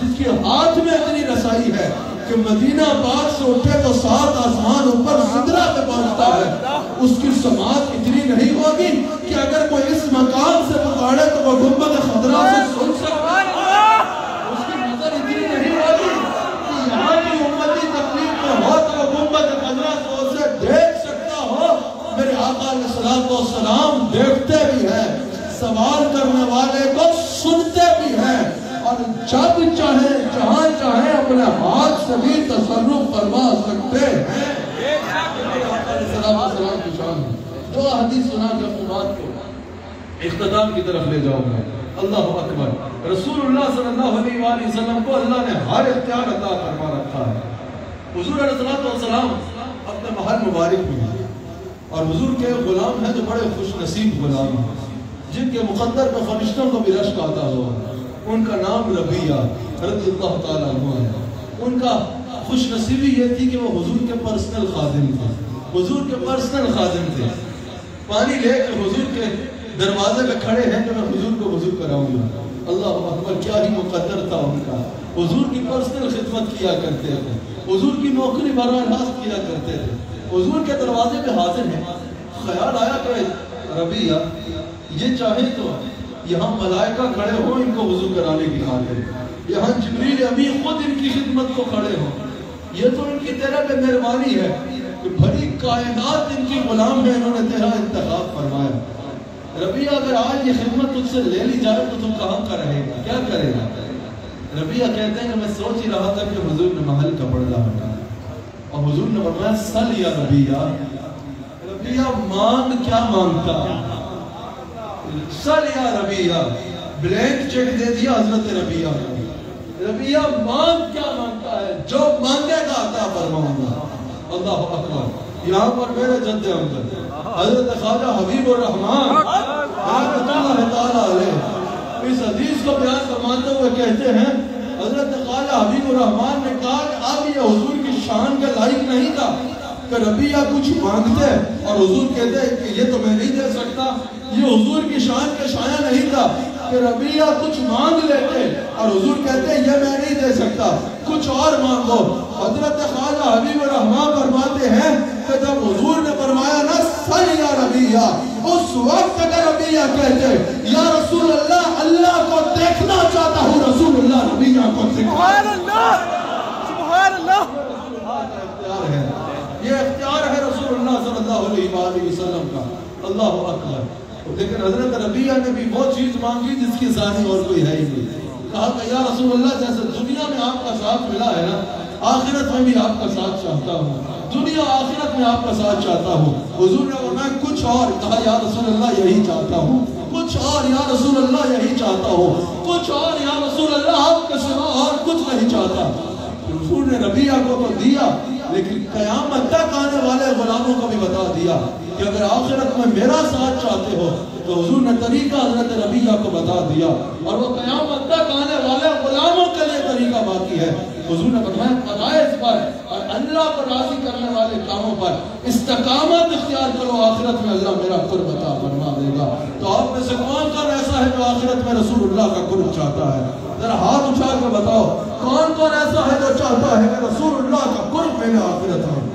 جس کے ہاتھ میں اتنی رسائی ہے کہ مدینہ پاک سے اٹھے تو 7 آسمان اوپر سدرا پہ پہنچتا ہے، اس کی سماعت اتنی نہیں ہوگی کہ اگر کوئی اس مقام سے پکارے تو وہ گنبد خضرا سے سن سکتا ہے، اس کی نظر اتنی نہیں ہوگی کہ یہاں کی امتی تکلیف میں ہو تو وہ گنبد خضرا سے اسے دیکھ سکتا ہو۔ میرے آقا علیہ السلام دیکھتے بھی ہیں، سوال کرنے والے کو سنتے بھی ہیں، اور جب چاہیں جہاں چاہیں اپنے ہاتھ سے بھی تصرف فرما سکتے ہیں۔ السلام کی شان جو حدیث سنا کے اپنی بات کو اختتام کی طرف لے جاؤں گا۔ اللہ اکبر، رسول اللہ صلی اللہ علیہ وآلہ وسلم کو اللہ نے ہر اختیار عطا فرما رکھا ہے۔ حضور علیہ السلام اپنے محل مبارک میں ہیں، اور حضور کے غلام ہیں جو بڑے خوش نصیب غلام ہیں، جن کے مقدر میں فرشتوں کو بھی رشک آتا ہوا، ان کا نام ربیہ رضی اللہ تعالیٰ عنہ ہے۔ ان کا خوش نصیبی یہ تھی کہ وہ حضور کے پرسنل خادم تھے، حضور کے پرسنل خادم تھے، پانی لے کے حضور کے دروازے پہ کھڑے ہیں کہ میں حضور کو وضو کراؤں گا۔ اللہ اکبر، کیا ہی مقدر تھا ان کا، حضور کی پرسنل خدمت کیا کرتے تھے، حضور کی نوکری براہ راست کیا کرتے تھے، حضور کے دروازے پہ حاضر ہیں۔ خیال آیا کہ ربیہ یہ چاہے تو یہاں ملائکہ کھڑے ہو ان کو وضو کرانے کی خاطر، یہاں جبریل امین خود ان کی خدمت کو کھڑے ہو، یہ تو ان کی تیرے پہ مہربانی ہے کہ بھری کائنات ان کی غلام ہے، انہوں نے تیرا انتخاب فرمایا۔ ربیہ اگر آج یہ خدمت تجھ سے لے لی جائے تو تم کہاں کا رہے گا، کیا کرے گا؟ ربیہ کہتے ہیں کہ میں سوچ ہی رہا تھا کہ حضور نے محل کا پردہ ہٹایا اور حضور نے فرمایا سل یا ربیہ، ربیہ مانگ کیا مانگتا، سل یا ربیہ، بلینک چیک دے دیا حضرت ربیہ کو، ربیہ مانگ کیا مانگتا ہے، جو مانگے گا عطا فرماؤں گا۔ اللہ اکبر۔ یہاں پر میرے جد امجد حضرت خواجہ حبیب الرحمن رحمۃ اللہ تعالیٰ علیہ اس حدیث کو بیان فرماتے ہوئے کہتے ہیں، حضرت خواجہ حبیب الرحمن نے کہا کہ اب یہ حضور کی شان کے لائق نہیں تھا کہ ربیہ کچھ مانگتے اور حضور کہتے کہ یہ تو میں نہیں دے سکتا، یہ حضور کی شان کے شایع نہیں تھا کہ ربیہ کچھ مانگ لیتے اور حضور کہتے یہ میں نہیں دے سکتا، کچھ اور مانگو۔ حضرت خواجہ حبیب الرحمن فرماتے ہیں کہ جب حضور نے فرمایا نا سل یا ربیہ، اس وقت اگر ربیہ کہتے یا رسول اللہ اللہ کو دیکھنا چاہتا ہوں، رسول اللہ ربیہ کو
سبحان اللہ سبحان اللہ،
یہ اختیار ہے رسول اللہ صلی اللہ علیہ وآلہ وسلم کا۔ اللہ اکبر۔ لیکن حضرت ربیہ نے بھی وہ چیز مانگی جس کی ثانی اور کوئی ہے ہی نہیں۔ کہا کہ یا رسول اللہ جیسے دنیا میں آپ کا ساتھ ملا ہے نا، آخرت میں بھی آپ کا ساتھ چاہتا ہوں، دنیا آخرت میں آپ کا ساتھ چاہتا ہوں۔ حضور نے فرمایا کچھ اور، کہا یا رسول اللہ یہی چاہتا ہوں، کچھ اور یا رسول اللہ یہی چاہتا ہوں، کچھ اور یا رسول اللہ آپ کے سوا اور کچھ نہیں چاہتا۔ حضور نے ربیہ کو تو دیا، لیکن قیامت تک آنے والے غلاموں کو بھی بتا دیا کہ اگر آخرت میں میرا ساتھ چاہتے ہو تو حضور نے طریقہ حضرت ربیہ کو بتا دیا، اور وہ قیامت تک آنے والے غلاموں کے لیے طریقہ باقی ہے۔ حضور نے فرمایا فرائض پر اور اللہ کو راضی کرنے والے کاموں پر استقامت اختیار کرو، آخرت میں اللہ میرا قرب عطا فرما دے گا۔ تو آپ میں سے کون ایسا ہے جو آخرت میں رسول اللہ کا قرب چاہتا ہے؟ ذرا ہاتھ اٹھا کے بتاؤ کون ایسا ہے جو چاہتا ہے کہ رسول اللہ کا قرب میرے آخرت میں؟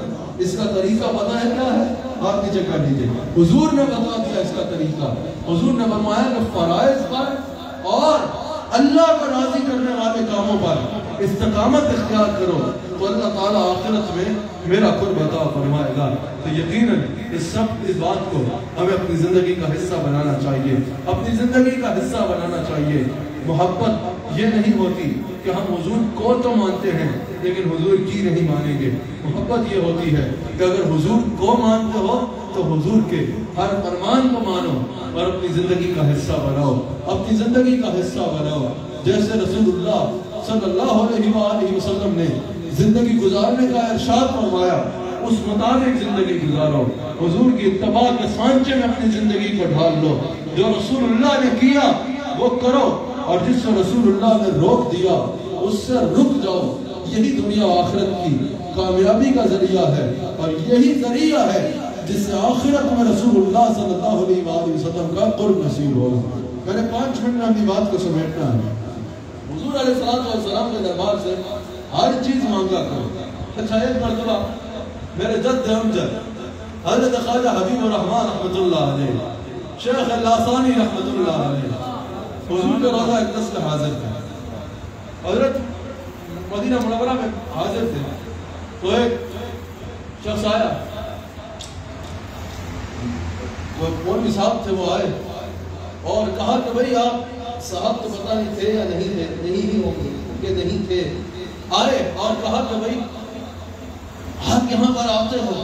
اس کا طریقہ پتہ ہے کیا ہے؟ آپ نیچے کر لیجئے۔ حضور نے بتا دیا اس کا طریقہ۔ حضور نے فرمایا کہ فرائض پر اور اللہ کو راضی کرنے والے کاموں پر استقامت اختیار کرو تو اللہ تعالیٰ آخرت میں میرا قرب عطا فرمائے گا۔ تو یقیناً اس بات کو ہمیں اپنی زندگی کا حصہ بنانا چاہیے، اپنی زندگی کا حصہ بنانا چاہیے۔ محبت یہ نہیں ہوتی کہ ہم حضور کو تو مانتے ہیں لیکن حضور کی نہیں مانیں گے۔ محبت یہ ہوتی ہے کہ اگر حضور کو مانتے ہو تو حضور کے ہر فرمان کو مانو اور اپنی زندگی کا حصہ بناؤ، اپنی زندگی کا حصہ بناؤ۔ جیسے رسول اللہ صلی اللہ علیہ وآلہ وسلم نے زندگی گزارنے کا ارشاد فرمایا اس مطابق زندگی گزارو، حضور کی اتباع کے سانچے میں اپنی زندگی کو ڈھال لو۔ جو رسول اللہ نے کیا وہ کرو، اور جس سے رسول اللہ نے روک دیا اس سے رک جاؤ۔ یہی دنیا و آخرت کی کامیابی کا ذریعہ ہے، اور یہی ذریعہ ہے جس سے آخرت میں رسول اللہ صلی اللہ علیہ وآلہ وسلم کا قرب نصیب ہوگا۔ میں نے 5 منٹ میں اپنی بات کو سمیٹنا ہے۔ حضور علیہ السلام کے دربار سے ہر چیز مانگا کرو۔ اچھا ایک مرتبہ میرے جد امجد حضرت خواجہ حبیب الرحمن رحمۃ اللہ علیہ، شیخ اللاسانی رحمۃ اللہ علیہ حضور کے روضہ اقدس میں حاضر تھے۔ حضرت مدینہ منورہ میں حاضر تھے تو ایک شخص آیا، وہ مولوی صاحب تھے، وہ آئے اور کہا کہ بھئی آپ صاحب تو پتہ نہیں تھے یا نہیں تھے، نہیں ہی ہوں گے کہ نہیں تھے۔ آئے اور کہا کہ بھئی آپ یہاں پر آتے ہو،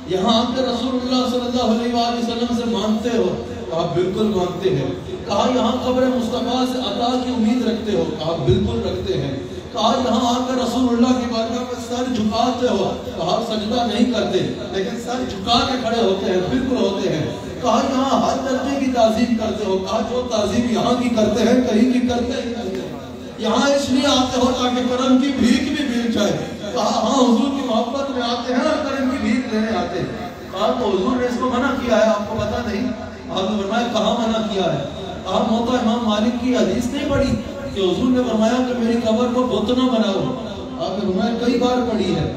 یہاں آ کے رسول اللہ صلی اللہ علیہ وآلہ وسلم سے مانگتے ہو؟ کہا بالکل مانگتے ہیں۔ کہا یہاں قبر مصطفیٰ سے عطا کی امید رکھتے ہو؟ کہا بالکل رکھتے ہیں۔ کہا یہاں آ کر رسول اللہ کی بارگاہ میں سر جھکاتے ہو؟ کہا سجدہ نہیں کرتے لیکن سر جھکا کے کھڑے ہوتے ہیں، بالکل ہوتے ہیں۔ کہا یہاں ہر درجے کی تعظیم کرتے ہو؟ کہا جو تعظیم یہاں کی کرتے ہیں کہیں کی کرتے ہی نہیں۔ یہاں اس لیے آتے ہو تاکہ کرم کی بھیک بھی مل جائے؟ کہا ہاں حضور کی محبت میں آتے ہیں اور کرم کی بھیک لینے آتے ہیں۔ کہا تو حضور نے اس کو منع کیا ہے، آپ کو پتہ نہیں؟ آپ نے فرمایا کہاں منع کیا ہے؟ کہا موطا امام مالک کی حدیث نہیں پڑھی کہ حضور نے فرمایا کہ میری قبر کو بت نہ بناؤ؟ آپ نے فرمایا کئی بار پڑھی ہے۔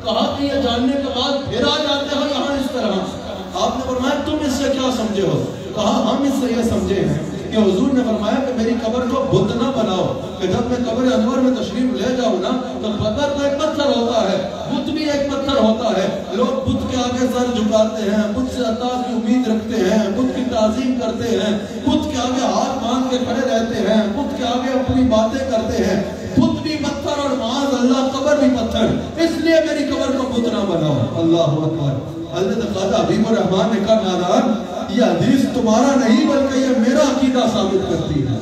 کہا کہ یہ جاننے کے بعد پھر آ جاتے ہو یہاں اس طرح؟ آپ نے فرمایا تم اس سے کیا سمجھے ہو؟ کہا ہم اس سے یہ سمجھے ہیں کہ حضور نے فرمایا کہ میری قبر کو بت نہ بناؤ، کہ جب میں قبر انور میں تشریف لے جاؤں نا تو قبر تو ایک پتھر ہوتا ہے، بت بھی ایک پتھر ہوتا ہے، لوگ بت کے آگے سر جھکاتے ہیں، بت سے عطا کی امید رکھتے ہیں، بت کی تعظیم کرتے ہیں، بت کے آگے ہاتھ باندھ کے کھڑے رہتے ہیں، بت کے آگے اپنی باتیں کرتے ہیں۔ بھی پتھر اور معاذ اللہ قبر بھی پتھر، اس لیے میری قبر کو بت نہ بناؤ۔ اللہ اکبر۔ حضرت خواجہ حبیب الرحمن نے کہا نادان یہ حدیث تمہارا نہیں بلکہ یہ میرا عقیدہ ثابت کرتی ہے۔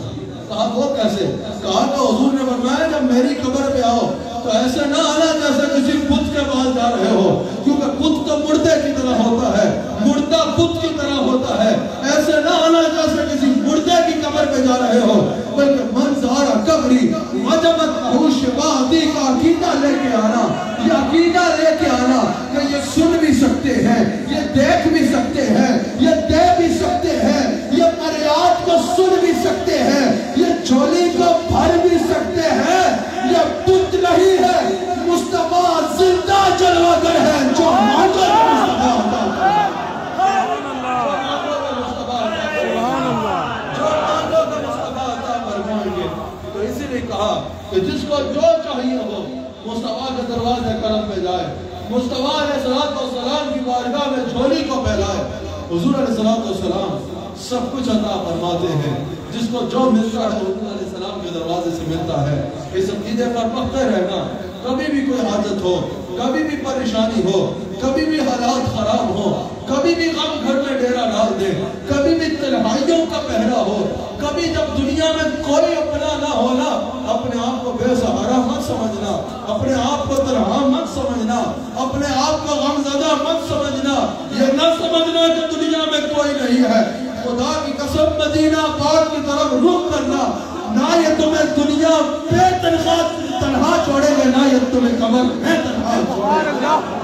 کہا وہ کیسے؟ کہا کہ حضور نے فرمایا جب میری قبر پہ آؤ تو ایسے نہ آنا جیسے کسی بت کے پاس جا رہے ہو، کیونکہ بت تو مردے کی طرح ہوتا ہے، مردہ بت کی طرح ہوتا ہے۔ ایسے نہ آنا جیسے کسی مردے کی قبر پہ جا رہے ہو، بلکہ منظارہ قبری وجبت ہوش بادی کا عقیدہ لے کے آنا، یہ عقیدہ لے کے آنا کہ یہ سن بھی سکتے ہیں، یہ دیکھ بھی سکتے ہیں، یہ دے بھی سکتے ہیں، یہ فریاد کو سن بھی سکتے ہیں، یہ جھولی کو بھر بھی سکتے ہیں۔ یہ بت نہیں ہے، مصطفیٰ زندہ جلوہ گر ہے جو مانگو مصطفیٰ عطا فرمائے۔ تو اسی لیے کہا کہ جس کو جو چاہیے ہو مصطفیٰ کے دروازے کرم پہ جائے، مصطفیٰ علیہ السلام کی بارگاہ میں جھولی کو پھیلائے۔ حضور علیہ السلام سب کچھ عطا فرماتے ہیں، جس کو جو ملتا ہے حضور علیہ السلام کے دروازے سے ملتا ہے۔ اس عقیدے پر پکے رہنا، کبھی بھی کوئی حاجت ہو، کبھی بھی پریشانی ہو، کبھی بھی حالات خراب ہو، کبھی بھی غم گھر میں ڈیرا ڈال دے، کبھی بھی تنہائیوں کا پہرا ہو، کبھی جب دنیا میں کوئی اپنا نہ ہونا، اپنے آپ کو بے سہارا مت سمجھنا، اپنے آپ کو تنہا مت سمجھنا، اپنے آپ کو غم زدہ مت سمجھنا، یہ نہ سمجھنا کہ دنیا میں کوئی نہیں ہے۔ خدا کی قسم مدینہ پاک کی طرف رخ کرنا، نہ یہ تمہیں دنیا بے تنہا چھوڑے گے، نہ یہ تمہیں قبر میں تنہا چھوڑے گے۔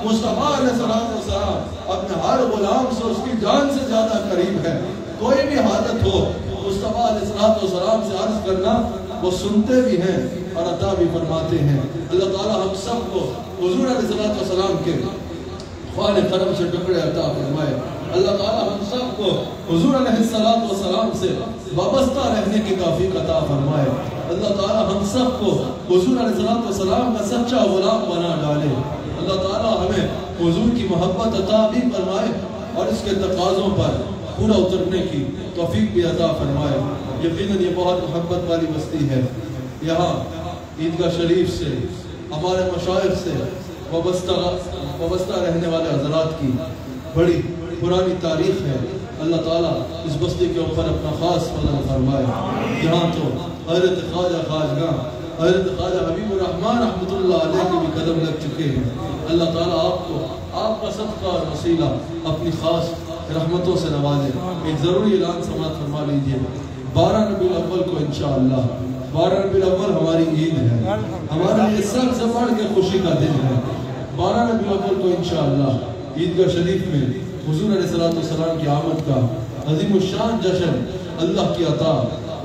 مصطفیٰ علیہ السلام اپنے ہر غلام سے اس کی جان سے زیادہ قریب ہے۔ کوئی بھی حاجت ہو مصطفیٰ علیہ السلام سے عرض کرنا، وہ سنتے بھی ہیں اور عطا بھی فرماتے ہیں۔ اللہ تعالیٰ ہم سب کو حضور علیہ السلام کے خوان کرم سے ٹکڑے عطا فرمائے۔ اللہ تعالیٰ ہم سب کو حضور علیہ السلام سے وابستہ رہنے کی توفیق عطا فرمائے۔ اللہ تعالیٰ ہم سب کو حضور علیہ السلام کا سچا غلام بنا ڈالے۔ اللہ تعالیٰ ہمیں حضور کی محبت عطا بھی فرمائے اور اس کے تقاضوں پر پورا اترنے کی توفیق بھی عطا فرمائے۔ یقیناً یہ بہت محبت والی بستی ہے۔ یہاں عیدگاہ شریف سے ہمارے مشائخ سے وابستہ رہنے والے حضرات کی بڑی پرانی تاریخ ہے۔ اللہ تعالیٰ اس بستی کے اوپر اپنا خاص فضل فرمائے۔ یہاں تو حضرت خواجہ خواجگاں حضرت خواجہ حبیب الرحمن رحمۃ اللہ علیہ کے بھی قدم لگ چکے ہیں۔ اللہ تعالیٰ آپ کو آپ کا صدقہ اور وسیلہ اپنی خاص رحمتوں سے نوازے۔ ایک ضروری اعلان سماعت فرما لیجیے، 12 ربیع الاول کو انشاءاللہ 12 ربیع الاول ہماری عید ہے، ہمارے لیے سب سے بڑھ کے خوشی کا دن ہے۔ 12 ربیع الاول کو انشاءاللہ عیدگاہ شریف میں حضور علیہ السلام کی آمد کا عظیم الشان جشن، اللہ کی عطا،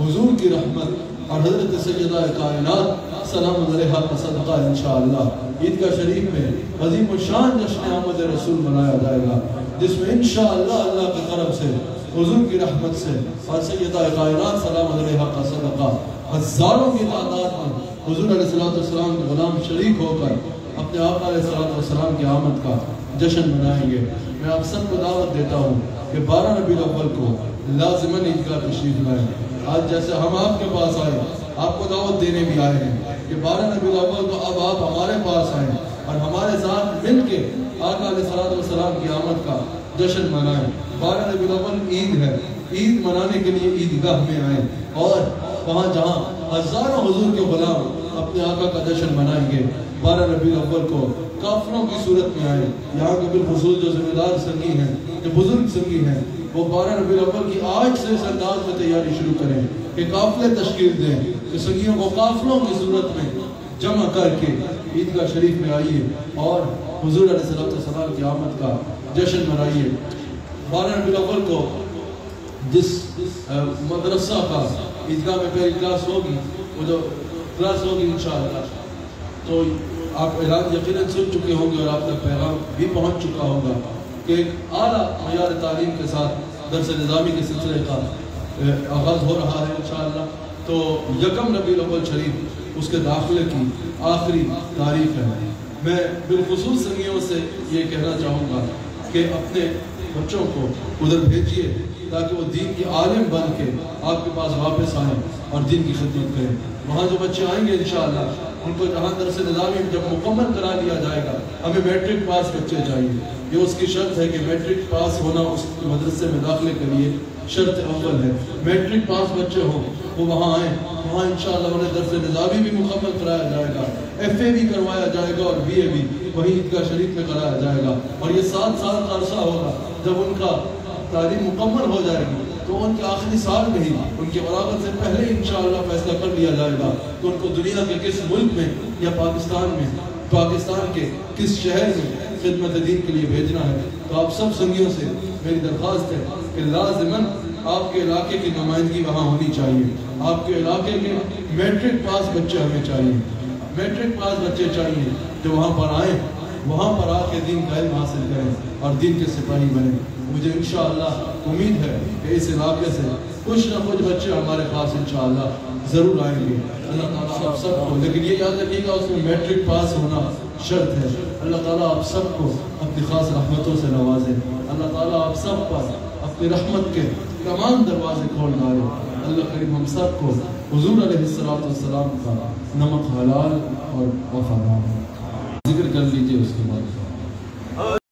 حضور کی رحمت اور حضرت سیدہ کائنات سلام علیہا کا صدقہ انشاءاللہ عیدگاہ شریف میں عظیم الشان جشن آمد رسول منایا جائے گا، جس میں انشاءاللہ اللہ کی طرف سے حضور کی رحمت سے اور سیدہ کائنات سلام علیہا کا صدقہ ہزاروں کی تعداد میں حضور علیہ السلام کے غلام شریک ہو کر اپنے آقا علیہ السلام کی آمد کا جشن منائیں گے۔ میں آپ سب کو دعوت دیتا ہوں کہ 12 ربیع الاول کو لازماً عیدگاہ تشریف لائیں۔ آج جیسے ہم آپ کے پاس آئے، آپ کو دعوت دینے بھی آئے ہیں کہ 12 ربیع الاول کو اب آپ ہمارے پاس آئیں اور ہمارے ساتھ مل کے آقا علیہ السلام کی آمد کا جشن منائیں۔ 12 ربیع الاول عید ہے، عید منانے کے لیے عیدگاہ میں آئیں اور وہاں جہاں ہزاروں حضور کے غلام اپنے آقا کا جشن منائیں گے، 12 ربیع الاول کو قافلوں کی صورت میں آئیں۔ یہاں کے بالخصوص جو ذمہ دار سنگی ہیں، جو بزرگ سنگی ہیں، وہ 12 ربیع الاول کی آج سے اس انداز میں تیاری شروع کریں کہ قافلے تشکیل دیں، کہ سنگیوں کو قافلوں کی صورت میں جمع کر کے عیدگاہ شریف میں آئیے اور حضور علیہ السلام کی آمد کا جشن منائیے۔ 12 ربیع الاول کو جس مدرسہ کا عیدگاہ میں پہلی کلاس ہوگی، وہ جو کلاس ہوگی انشاءاللہ، تو آپ اعلان یقیناً سن چکے ہوں گے اور آپ تک پیغام بھی پہنچ چکا ہوگا کہ ایک اعلیٰ معیار تعلیم کے ساتھ درس نظامی کے سلسلے کا آغاز ہو رہا ہے انشاءاللہ۔ تو 1 ربیع الاول شریف اس کے داخلے کی آخری تاریخ ہے۔ میں بالخصوص سنگیوں سے یہ کہنا چاہوں گا کہ اپنے بچوں کو ادھر بھیجیے تاکہ وہ دین کے عالم بن کے آپ کے پاس واپس آئیں اور دین کی خدمت کریں. وہاں جو بچے آئیں گے انشاءاللہ ان کو جہاں درس نظامی جب مکمل کرا لیا جائے گا, ہمیں میٹرک پاس بچے چاہیے. یہ اس کی شرط ہے کہ میٹرک پاس ہونا اس مدرسے میں داخلے کے لیے شرط اول ہے. میٹرک پاس بچے ہوں وہ وہاں آئیں, وہاں انشاءاللہ انہیں درس نظامی بھی مکمل کرایا جائے گا, FA بھی کروایا جائے گا اور BA بھی وہیں عیدگاہ شریف میں کرایا جائے گا. اور یہ 7 سال کا عرصہ ہوگا. جب ان کا تعلیم مکمل ہو جائے گی تو ان کے آخری سال میں ہی ان کے فراغت سے پہلے انشاءاللہ فیصلہ کر لیا جائے گا کہ ان کو دنیا کے کس ملک میں یا پاکستان کے کس شہر میں خدمت دین کے لیے بھیجنا ہے. تو آپ سب سنگیوں سے میری درخواست ہے کہ لازماً آپ کے علاقے کی نمائندگی وہاں ہونی چاہیے. آپ کے علاقے کے میٹرک پاس بچے ہمیں چاہیے, میٹرک پاس بچے چاہیے جو وہاں پر آئیں, وہاں پر آ کے دین کا علم حاصل کریں اور دین کے سپاہی بنیں. مجھے انشاءاللہ امید ہے کہ اس علاقے سے کچھ نہ کچھ بچے ہمارے پاس انشاءاللہ ضرور آئیں گے. اللہ تعالیٰ آپ سب کو, لیکن یہ یاد رکھیے گا اس میں میٹرک پاس ہونا شرط ہے. اللہ تعالیٰ آپ سب کو اپنی خاص رحمتوں سے نوازے. اللہ تعالیٰ آپ سب پر اپنی رحمت کے تمام دروازے کھول ڈالے. اللہ کریم ہم سب کو حضور علیہ السلام کا نمک حلال اور وفادار ذکر کر لیجئے. اس کے بعد